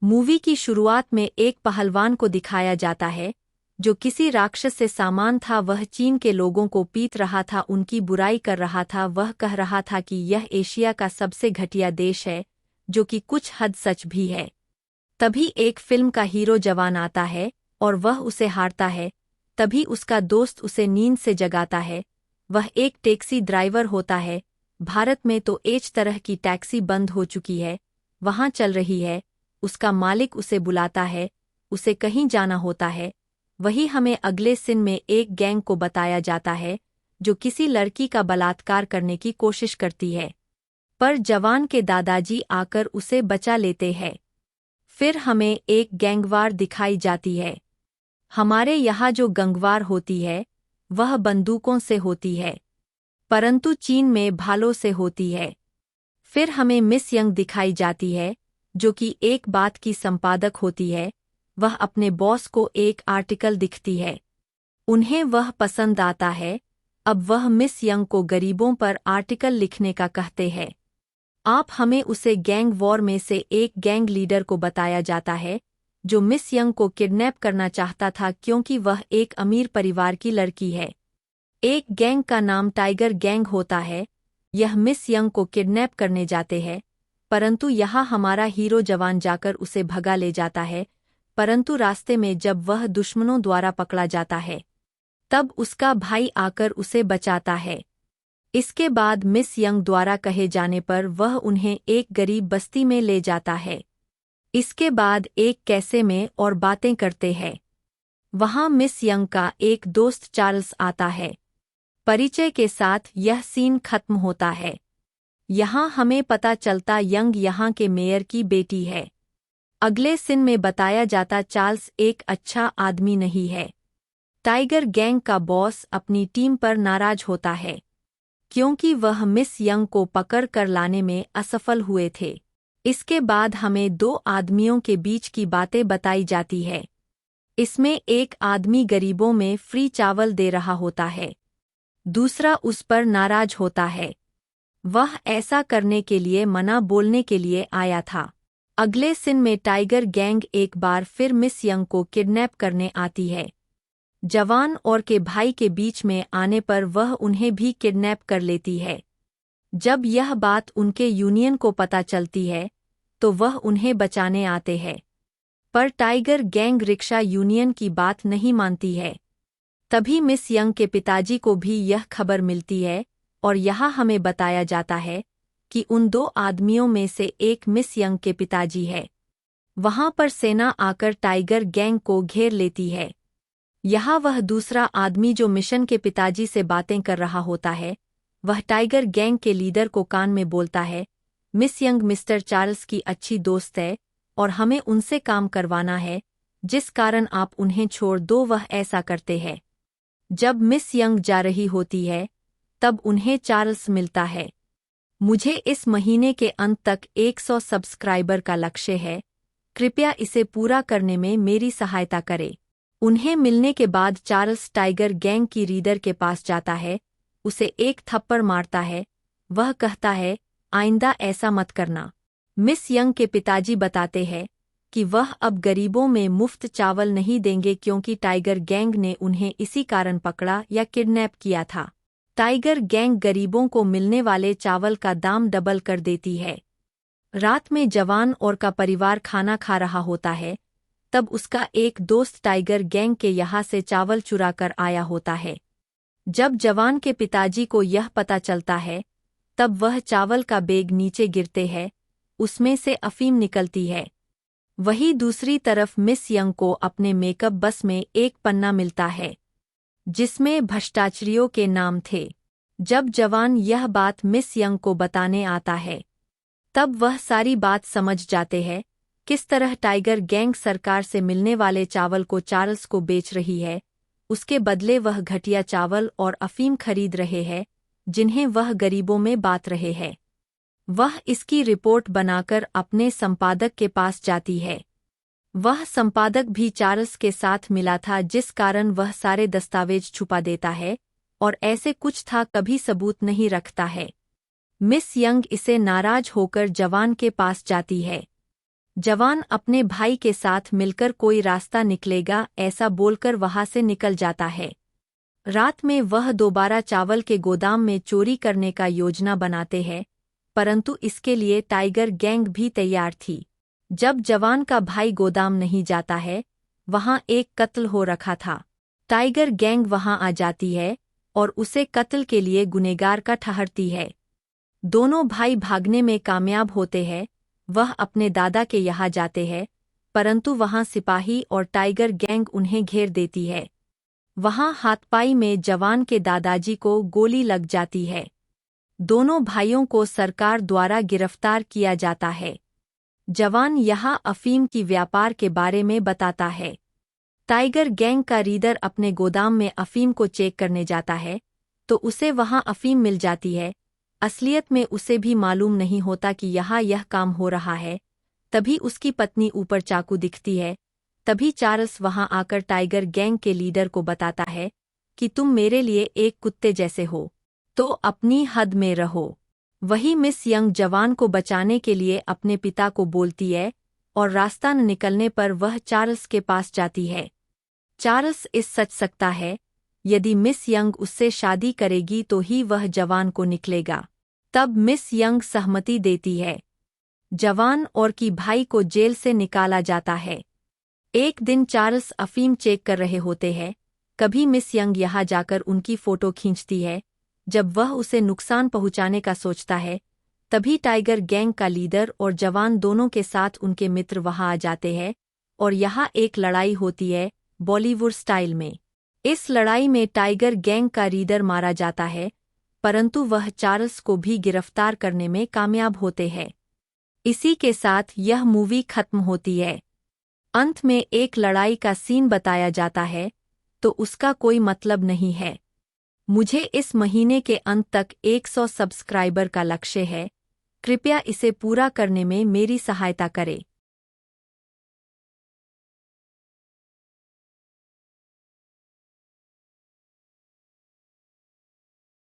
Movie की शुरुआत में एक पहलवान को दिखाया जाता है जो किसी राक्षस से सामान था। वह चीन के लोगों को पीट रहा था, उनकी बुराई कर रहा था। वह कह रहा था कि यह एशिया का सबसे घटिया देश है, जो कि कुछ हद सच भी है। तभी एक फिल्म का हीरो जवान आता है और वह उसे हारता है। तभी उसका दोस्त उसे नींद से जगाता है। वह एक टैक्सी ड्राइवर होता है। भारत में तो इस तरह की टैक्सी बंद हो चुकी है, वहाँ चल रही है। उसका मालिक उसे बुलाता है, उसे कहीं जाना होता है। वही हमें अगले सीन में एक गैंग को बताया जाता है जो किसी लड़की का बलात्कार करने की कोशिश करती है, पर जवान के दादाजी आकर उसे बचा लेते हैं। फिर हमें एक गैंगवार दिखाई जाती है। हमारे यहाँ जो गैंगवार होती है वह बंदूकों से होती है, परंतु चीन में भालों से होती है। फिर हमें मिस यंग दिखाई जाती है जो कि एक बात की संपादक होती है। वह अपने बॉस को एक आर्टिकल दिखती है, उन्हें वह पसंद आता है। अब वह मिस यंग को गरीबों पर आर्टिकल लिखने का कहते हैं। आप हमें उसे गैंग वॉर में से एक गैंग लीडर को बताया जाता है जो मिस यंग को किडनैप करना चाहता था क्योंकि वह एक अमीर परिवार की लड़की है। एक गैंग का नाम टाइगर गैंग होता है। यह मिस यंग को किडनैप करने जाते हैं, परंतु यहाँ हमारा हीरो जवान जाकर उसे भगा ले जाता है। परंतु रास्ते में जब वह दुश्मनों द्वारा पकड़ा जाता है, तब उसका भाई आकर उसे बचाता है। इसके बाद मिस यंग द्वारा कहे जाने पर वह उन्हें एक गरीब बस्ती में ले जाता है। इसके बाद एक कैसे में और बातें करते हैं। वहाँ मिस यंग का एक दोस्त चार्ल्स आता है। परिचय के साथ यह सीन खत्म होता है। यहाँ हमें पता चलता यंग यहाँ के मेयर की बेटी है। अगले सीन में बताया जाता चार्ल्स एक अच्छा आदमी नहीं है। टाइगर गैंग का बॉस अपनी टीम पर नाराज होता है क्योंकि वह मिस यंग को पकड़ कर लाने में असफल हुए थे। इसके बाद हमें दो आदमियों के बीच की बातें बताई जाती है। इसमें एक आदमी गरीबों में फ्री चावल दे रहा होता है, दूसरा उस पर नाराज होता है। वह ऐसा करने के लिए मना बोलने के लिए आया था। अगले सीन में टाइगर गैंग एक बार फिर मिस यंग को किडनैप करने आती है। जवान और के भाई के बीच में आने पर वह उन्हें भी किडनैप कर लेती है। जब यह बात उनके यूनियन को पता चलती है तो वह उन्हें बचाने आते हैं, पर टाइगर गैंग रिक्शा यूनियन की बात नहीं मानती है। तभी मिस यंग के पिताजी को भी यह खबर मिलती है और यहाँ हमें बताया जाता है कि उन दो आदमियों में से एक मिस यंग के पिताजी है। वहाँ पर सेना आकर टाइगर गैंग को घेर लेती है। यहाँ वह दूसरा आदमी जो मिशन के पिताजी से बातें कर रहा होता है, वह टाइगर गैंग के लीडर को कान में बोलता है, मिस यंग मिस्टर चार्ल्स की अच्छी दोस्त है और हमें उनसे काम करवाना है, जिस कारण आप उन्हें छोड़ दो। वह ऐसा करते हैं। जब मिस यंग जा रही होती है तब उन्हें चार्ल्स मिलता है। मुझे इस महीने के अंत तक 100 सब्सक्राइबर का लक्ष्य है, कृपया इसे पूरा करने में मेरी सहायता करें। उन्हें मिलने के बाद चार्ल्स टाइगर गैंग की लीडर के पास जाता है, उसे एक थप्पड़ मारता है। वह कहता है, आइंदा ऐसा मत करना। मिस यंग के पिताजी बताते हैं कि वह अब गरीबों में मुफ्त चावल नहीं देंगे क्योंकि टाइगर गैंग ने उन्हें इसी कारण पकड़ा या किडनैप किया था। टाइगर गैंग गरीबों को मिलने वाले चावल का दाम डबल कर देती है। रात में जवान और का परिवार खाना खा रहा होता है, तब उसका एक दोस्त टाइगर गैंग के यहाँ से चावल चुरा कर आया होता है। जब जवान के पिताजी को यह पता चलता है, तब वह चावल का बैग नीचे गिरते हैं, उसमें से अफीम निकलती है। वहीं दूसरी तरफ मिस यंग को अपने मेकअप बस में एक पन्ना मिलता है जिसमें भ्रष्टाचारियों के नाम थे। जब जवान यह बात मिस यंग को बताने आता है, तब वह सारी बात समझ जाते हैं, किस तरह टाइगर गैंग सरकार से मिलने वाले चावल को चार्ल्स को बेच रही है। उसके बदले वह घटिया चावल और अफीम खरीद रहे हैं, जिन्हें वह गरीबों में बांट रहे हैं। वह इसकी रिपोर्ट बनाकर अपने संपादक के पास जाती है। वह संपादक भी चार्ल्स के साथ मिला था, जिस कारण वह सारे दस्तावेज छुपा देता है और ऐसे कुछ था कभी सबूत नहीं रखता है। मिस यंग इसे नाराज होकर जवान के पास जाती है। जवान अपने भाई के साथ मिलकर कोई रास्ता निकलेगा ऐसा बोलकर वहां से निकल जाता है। रात में वह दोबारा चावल के गोदाम में चोरी करने का योजना बनाते हैं, परंतु इसके लिए टाइगर गैंग भी तैयार थी। जब जवान का भाई गोदाम नहीं जाता है, वहां एक कत्ल हो रखा था। टाइगर गैंग वहां आ जाती है और उसे कत्ल के लिए गुनहगार का ठहरती है। दोनों भाई भागने में कामयाब होते हैं। वह अपने दादा के यहाँ जाते हैं, परंतु वहां सिपाही और टाइगर गैंग उन्हें घेर देती है। वहां हाथपाई में जवान के दादाजी को गोली लग जाती है। दोनों भाइयों को सरकार द्वारा गिरफ्तार किया जाता है। जवान यहाँ अफीम की व्यापार के बारे में बताता है। टाइगर गैंग का लीडर अपने गोदाम में अफीम को चेक करने जाता है, तो उसे वहां अफीम मिल जाती है। असलियत में उसे भी मालूम नहीं होता कि यहाँ यह काम हो रहा है। तभी उसकी पत्नी ऊपर चाकू दिखती है। तभी चार्ल्स वहां आकर टाइगर गैंग के लीडर को बताता है कि तुम मेरे लिए एक कुत्ते जैसे हो, तो अपनी हद में रहो। वही मिस यंग जवान को बचाने के लिए अपने पिता को बोलती है और रास्ता न निकलने पर वह चार्ल्स के पास जाती है। चार्ल्स इस सच सकता है, यदि मिस यंग उससे शादी करेगी तो ही वह जवान को निकलेगा। तब मिस यंग सहमति देती है। जवान और की भाई को जेल से निकाला जाता है। एक दिन चार्ल्स अफीम चेक कर रहे होते हैं, कभी मिस यंग यहाँ जाकर उनकी फोटो खींचती है। जब वह उसे नुकसान पहुंचाने का सोचता है, तभी टाइगर गैंग का लीडर और जवान दोनों के साथ उनके मित्र वहां आ जाते हैं और यहाँ एक लड़ाई होती है, बॉलीवुड स्टाइल में। इस लड़ाई में टाइगर गैंग का लीडर मारा जाता है, परंतु वह चार्ल्स को भी गिरफ्तार करने में कामयाब होते हैं। इसी के साथ यह मूवी खत्म होती है। अंत में एक लड़ाई का सीन बताया जाता है, तो उसका कोई मतलब नहीं है। मुझे इस महीने के अंत तक 100 सब्सक्राइबर का लक्ष्य है। कृपया इसे पूरा करने में मेरी सहायता करें।